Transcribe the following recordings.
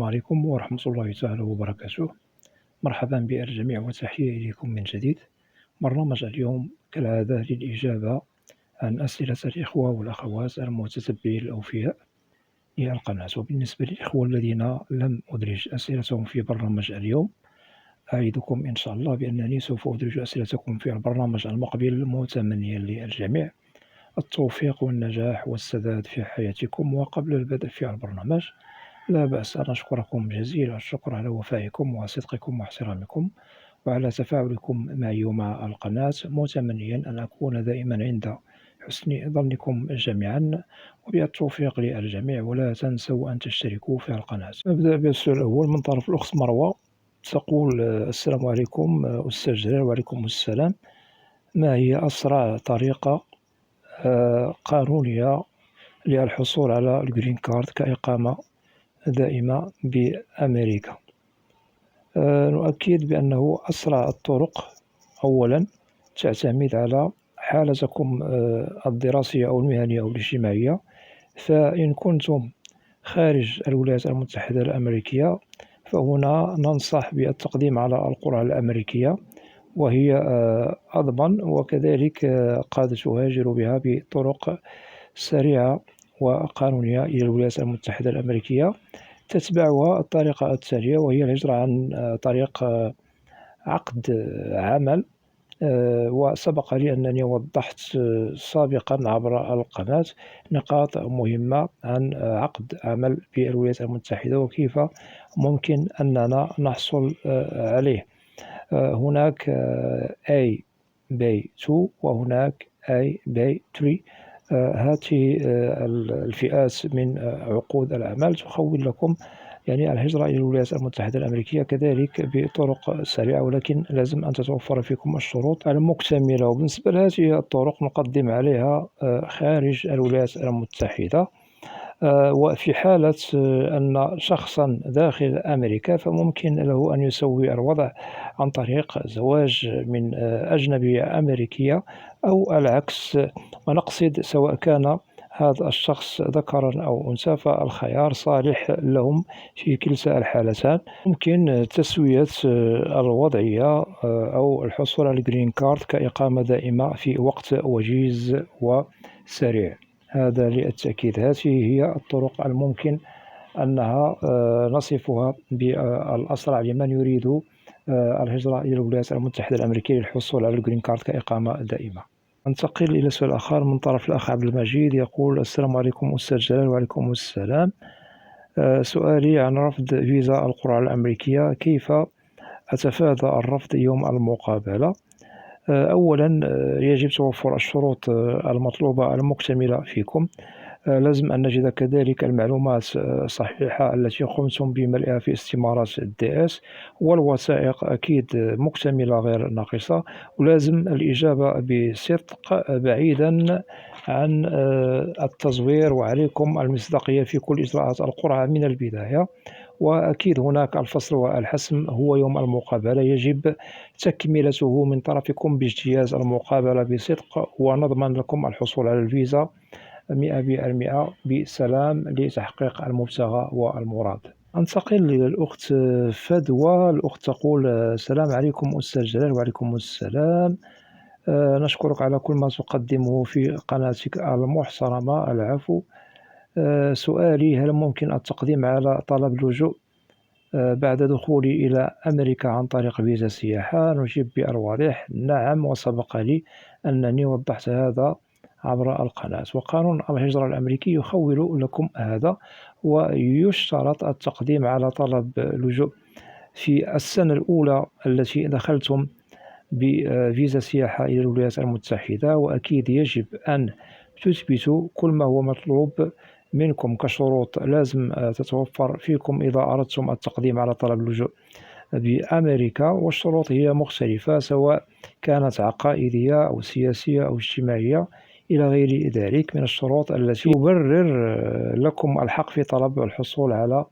عليكم ورحمة الله تعالى وبركاته. مرحبا بالجميع وتحية إليكم من جديد. برنامج اليوم كالعادة للإجابة عن أسئلة الإخوة والأخوات المتتبعين الأوفياء للقناة. وبالنسبة للإخوة الذين لم أدرج أسئلتهم في برنامج اليوم، أعدكم إن شاء الله بأنني سوف أدرج أسئلتكم في البرنامج المقبل، متمنيا للجميع التوفيق والنجاح والسداد في حياتكم. وقبل البدء في البرنامج، لا بأس أن أشكركم جزيل الشكر على وفائكم وصدقكم واحترامكم وعلى تفاعلكم معي ومع القناة، متمنيا أن أكون دائما عند حسن ظنكم جميعا، وبالتوفيق للجميع. ولا تنسوا أن تشتركوا في القناة. نبدأ بالسؤال الأول من طرف الأخت مروة، تقول: السلام عليكم أستاذ جلال. وعليكم السلام. ما هي أسرع طريقة قانونية للحصول على الجرين كارد كإقامة دائمة بأمريكا؟ نؤكد بأنه أسرع الطرق أولا تعتمد على حالتكم الدراسية أو المهنية أو الاجتماعية. فإن كنتم خارج الولايات المتحدة الأمريكية، فهنا ننصح بالتقديم على القرعة الأمريكية، وهي أضمن، وكذلك قد تهاجر بها بطرق سريعة وقانونية إلى الولايات المتحدة الأمريكية. تتبعها الطريقة التالية، وهي الهجرة عن طريق عقد عمل. وسبق لي أنني وضحت سابقا عبر القناة نقاط مهمة عن عقد عمل في الولايات المتحدة وكيف ممكن أننا نحصل عليه. هناك A Bay 2 وهناك A Bay 3. هذه الفئات من عقود العمل تخول لكم الهجرة إلى الولايات المتحدة الأمريكية، كذلك بطرق سريعة، ولكن لازم أن تتوفر فيكم الشروط المكتملة. وبالنسبة لهذه الطرق نقدم عليها خارج الولايات المتحدة. وفي حالة أن شخصا داخل أمريكا، فممكن له أن يسوي الوضع عن طريق زواج من أجنبية أمريكية أو العكس. ونقصد سواء كان هذا الشخص ذكرا أو أنثى، فالخيار صالح لهم في كلتا الحالتان. ممكن تسوية الوضعية أو الحصول على الجرين كارد كإقامة دائمة في وقت وجيز وسريع. هذا للتأكيد. هذه هي الطرق الممكن أنها نصفها بالأسرع لمن يريد الهجرة إلى الولايات المتحدة الأمريكية للحصول على الجرين كارد كإقامة دائمة. ننتقل إلى سؤال آخر من طرف الأخ عبد المجيد، يقول: السلام عليكم أستاذ جلال. وعليكم السلام. سؤالي عن رفض فيزا القرعة الأمريكية، كيف أتفادى الرفض يوم المقابلة؟ أولا يجب توفر الشروط المطلوبة المكتملة فيكم. لازم أن نجد كذلك المعلومات الصحيحة التي قمتم بملئها في استمارات DS، والوثائق أكيد مكتملة غير ناقصة. ولازم الإجابة بصدق بعيدا عن التزوير، وعليكم المصداقية في كل إجراءات القرعة من البداية. وأكيد هناك الفصل والحسم هو يوم المقابلة، يجب تكملته من طرفكم باجتياز المقابلة بصدق، ونضمن لكم الحصول على الفيزا 100% بسلام لتحقيق المبتغى والمراد. أنتقل إلى الأخت فدوى. الأخت تقول: السلام عليكم أستاذ جلال. وعليكم السلام. نشكرك على كل ما تقدمه في قناتك المحترمة. العفو. سؤالي: هل ممكن التقديم على طلب اللجوء بعد دخولي إلى أمريكا عن طريق فيزا سياحة؟ نجيب بالواضح: نعم، وسبق لي أنني وضحت هذا عبر القناة. وقانون الهجرة الأمريكي يخول لكم هذا، ويشترط التقديم على طلب لجوء في السنة الأولى التي دخلتم بفيزا سياحة إلى الولايات المتحدة. وأكيد يجب أن تثبتوا كل ما هو مطلوب منكم كشروط لازم تتوفر فيكم إذا أردتم التقديم على طلب اللجوء بأمريكا. والشروط هي مختلفة، سواء كانت عقائدية أو سياسية أو اجتماعية إلى غير ذلك من الشروط التي تبرر لكم الحق في طلب الحصول على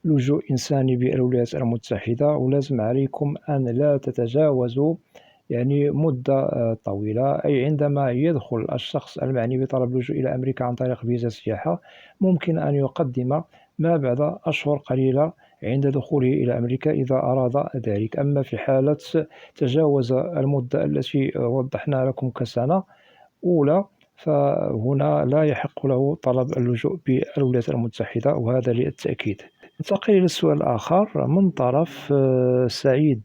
لجوء إنساني بالولايات المتحدة. ولازم عليكم أن لا تتجاوزوا مدة طويلة، أي عندما يدخل الشخص المعني بطلب اللجوء إلى أمريكا عن طريق فيزا سياحة، ممكن أن يقدم ما بعد أشهر قليلة عند دخوله إلى أمريكا إذا أراد ذلك. أما في حالة تجاوز المدة التي وضحنا لكم كسنة أولى، فهنا لا يحق له طلب اللجوء بالولايات المتحدة، وهذا للتأكيد. ننتقل إلى السؤال الآخر من طرف سعيد.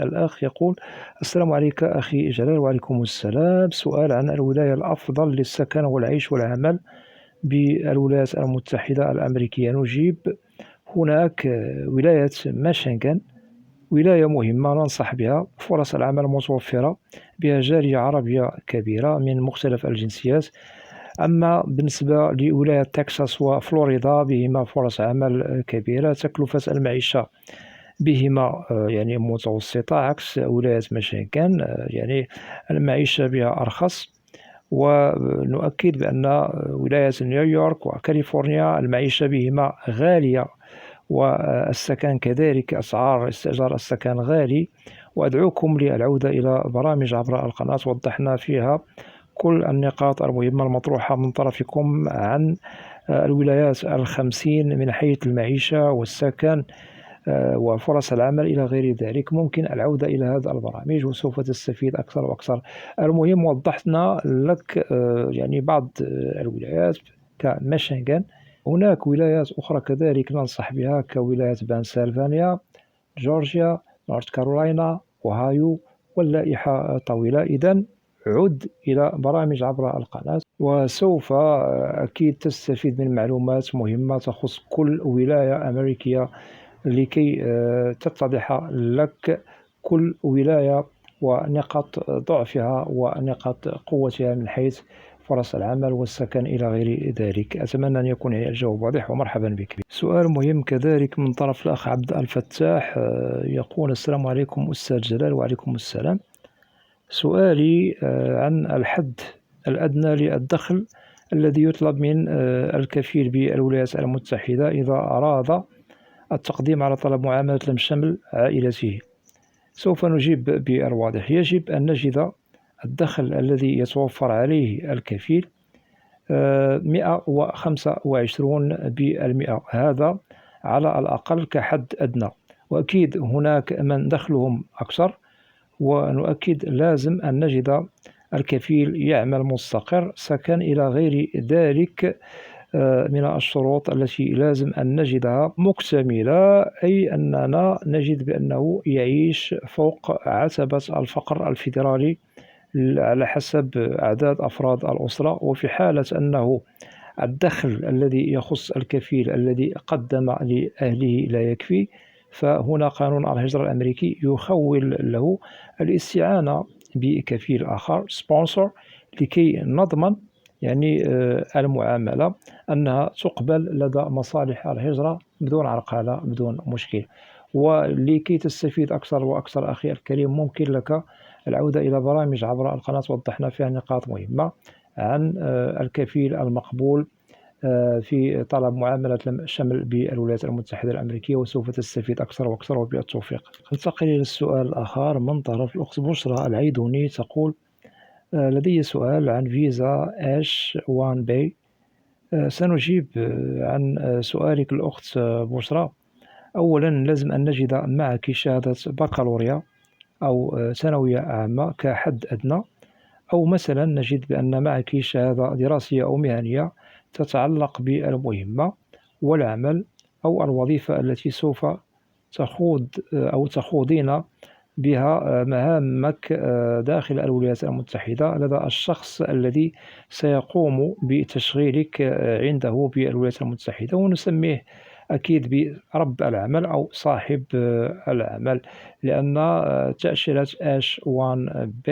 الأخ يقول: السلام عليك أخي جلال. وعليكم السلام. سؤال عن الولاية الأفضل للسكن والعيش والعمل بالولايات المتحدة الأمريكية. نجيب: هناك ولاية ميشيغان، ولاية مهمة ننصح بها، فرص العمل متوفرة، بها جالية عربية كبيرة من مختلف الجنسيات. أما بالنسبة لولاية تكساس وفلوريدا، بهما فرص عمل كبيرة، تكلفة المعيشة بهما يعني متوسطة، عكس ولاية ميشيغان يعني المعيشة بها أرخص. ونؤكد بأن ولاية نيويورك وكاليفورنيا المعيشة بهما غالية، والسكن كذلك، أسعار استئجار السكن غالي. وأدعوكم للعودة إلى برامج عبر القناة، وضحنا فيها كل النقاط المهمة المطروحة من طرفكم عن الولايات الخمسين من حيث المعيشة والسكن وفرص العمل إلى غير ذلك. ممكن العودة إلى هذه البرامج وسوف تستفيد أكثر وأكثر. المهم وضحنا لك يعني بعض الولايات كميشيغان. هناك ولايات أخرى كذلك ننصح بها كولاية بنسلفانيا، جورجيا، نورث كارولاينا، أوهايو، واللائحة طويلة. إذن عد إلى برامج عبر القناة، وسوف أكيد تستفيد من معلومات مهمة تخص كل ولاية أمريكية لكي تتضح لك كل ولاية ونقاط ضعفها ونقاط قوتها من حيث فرص العمل والسكن إلى غير ذلك. أتمنى أن يكون الجواب واضح، ومرحبا بك. سؤال مهم كذلك من طرف الأخ عبد الفتاح. يقول: السلام عليكم أستاذ جلال. وعليكم السلام. سؤالي عن الحد الأدنى للدخل الذي يطلب من الكفيل بالولايات المتحدة إذا أراد التقديم على طلب معاملة لم شمل عائلته. سوف نجيب بالواضح. يجب أن نجد الدخل الذي يتوفر عليه الكفيل 125%، هذا على الأقل كحد أدنى. وأكيد هناك من دخلهم أكثر، ونؤكد لازم أن نجد الكفيل يعمل مستقر، سكن إلى غير ذلك من الشروط التي لازم أن نجدها مكتملة، أي أننا نجد بأنه يعيش فوق عتبة الفقر الفيدرالي على حسب أعداد أفراد الأسرة. وفي حالة أنه الدخل الذي يخص الكفيل الذي قدم لأهله لا يكفي، فهنا قانون الهجرة الأمريكي يخول له الاستعانة بكفيل آخر sponsor، لكي نضمن يعني المعاملة أنها تقبل لدى مصالح الهجرة بدون عرقلة بدون مشكل. ولكي تستفيد أكثر وأكثر أخي الكريم، ممكن لك العودة إلى برامج عبر القناة وضحنا فيها نقاط مهمة عن الكفيل المقبول في طلب معاملة شمل بالولايات المتحدة الأمريكية، وسوف تستفيد أكثر وأكثر وبالتوفيق. ننتقل إلى السؤال الآخر من طرف الأخت بشرى العيدوني. تقول: لدي سؤال عن فيزا H1B. سنجيب عن سؤالك الأخت بشرى. أولا لازم أن نجد معك شهادة بكالوريا أو ثانوية عامة كحد أدنى، أو مثلا نجد بأن معك شهادة دراسية أو مهنية تتعلق بالمهمة والعمل أو الوظيفة التي سوف تخوض أو تخوضين بها مهامك داخل الولايات المتحدة لدى الشخص الذي سيقوم بتشغيلك عنده بالولايات المتحدة، ونسميه أكيد برب العمل أو صاحب العمل، لأن تأشيرة H1B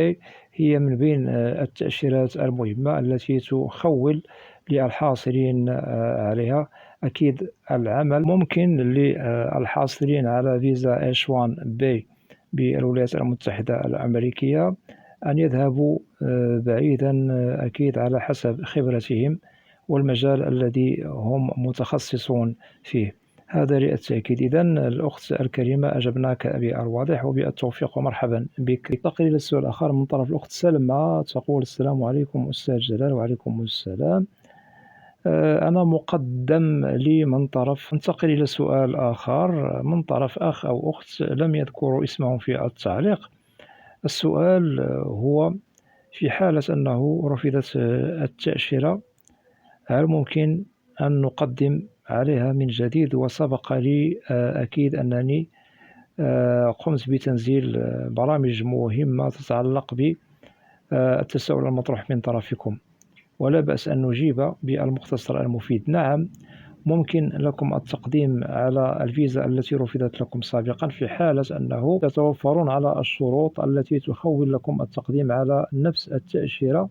هي من بين التأشيرات المهمة التي تخول للحاصلين عليها. أكيد العمل ممكن للحاصلين على فيزا H1B بالولايات المتحدة الأمريكية أن يذهبوا بعيدا أكيد على حسب خبرتهم والمجال الذي هم متخصصون فيه. هذا للتأكيد. إذن الأخت الكريمة أجبناك بالواضح وبالتوفيق، ومرحبا بك. ننتقل إلى السؤال الآخر من طرف الأخت سلمى. تقول: السلام عليكم أستاذ جلال. وعليكم السلام. أنا مُقدَّم لي من طرف. ننتقل إلى سؤال آخر من طرف أخ أو أخت لم يذكروا اسمهم في التعليق. السؤال هو: في حالة أنه رفضت التأشيرة، هل ممكن أن نقدم عليها من جديد؟ وسبق لي أكيد أنني قمت بتنزيل برامج مهمة تتعلق بالتساؤل المطروح من طرفكم، ولا بأس أن نجيب بالمختصر المفيد. نعم، ممكن لكم التقديم على الفيزا التي رفضت لكم سابقا في حالة أنه تتوفرون على الشروط التي تخول لكم التقديم على نفس التأشيرة،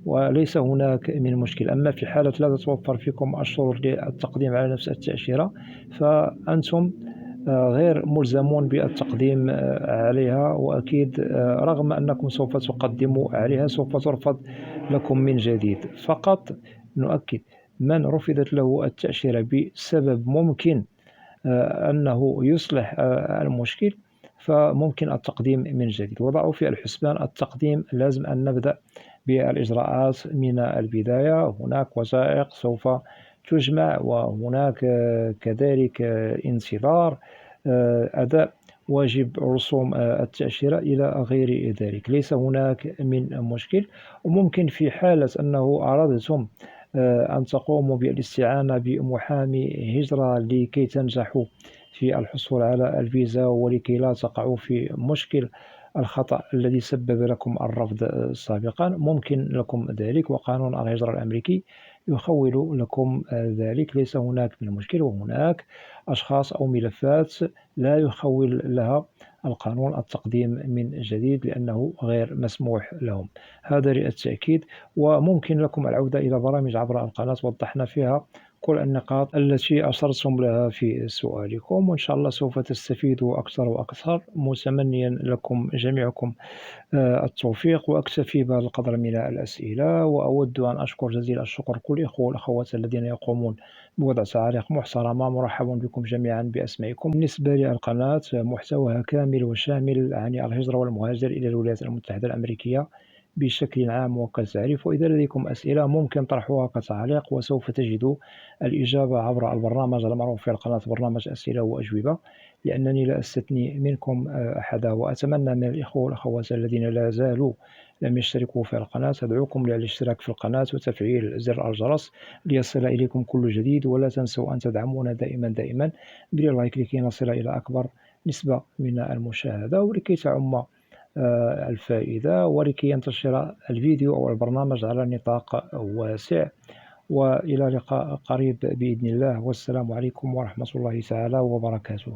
وليس هناك من مشكل. أما في حالة لا تتوفر فيكم الشروط للتقديم على نفس التأشيرة، فأنتم غير ملزمون بالتقديم عليها، وأكيد رغم أنكم سوف تقدموا عليها سوف ترفض لكم من جديد. فقط نؤكد: من رفضت له التأشيرة بسبب ممكن أنه يصلح المشكل، فممكن التقديم من جديد. وضعوا في الحسبان التقديم لازم أن نبدأ بالإجراءات من البداية. هناك وثائق سوف تجمع، وهناك كذلك انتظار أداء واجب رسوم التأشيرة إلى غير ذلك. ليس هناك من مشكل. وممكن في حالة أنه أردتم أن تقوموا بالاستعانة بمحامي هجرة لكي تنجحوا في الحصول على الفيزا، ولكي لا تقعوا في مشكل الخطأ الذي سبب لكم الرفض سابقا، ممكن لكم ذلك، وقانون الهجرة الأمريكي يخول لكم ذلك. ليس هناك من مشكل. وهناك أشخاص أو ملفات لا يخول لها القانون التقديم من جديد لأنه غير مسموح لهم. هذا للتأكيد. وممكن لكم العودة إلى برامج عبر القناة، وضحنا فيها كل النقاط التي أشرتم لها في سؤالكم، وإن شاء الله سوف تستفيدوا أكثر وأكثر. متمنيا لكم جميعكم التوفيق. وأكتفي بهذا القدر من الأسئلة، وأود أن أشكر جزيل الشكر كل الإخوة والأخوات الذين يقومون بوضع تعاليق محترمة. مرحبا بكم جميعا بأسمائكم. بالنسبة للقناة، محتواها كامل وشامل عن الهجرة والمهاجر إلى الولايات المتحدة الأمريكية بشكل عام وكتعريف. وإذا لديكم أسئلة ممكن طرحها كتعليق، وسوف تجدوا الإجابة عبر البرنامج المعروف في القناة، برنامج أسئلة وأجوبة، لأنني لا أستثني منكم أحدا. وأتمنى من الإخوة والأخوات الذين لا زالوا لم يشتركوا في القناة، أدعوكم للاشتراك في القناة وتفعيل زر الجرس ليصل إليكم كل جديد. ولا تنسوا أن تدعمونا دائما باللايك لكي نصل إلى أكبر نسبة من المشاهدة، ولكي تعم الفائدة، ولكي ينتشر الفيديو أو البرنامج على نطاق واسع. وإلى لقاء قريب بإذن الله، والسلام عليكم ورحمة الله تعالى وبركاته.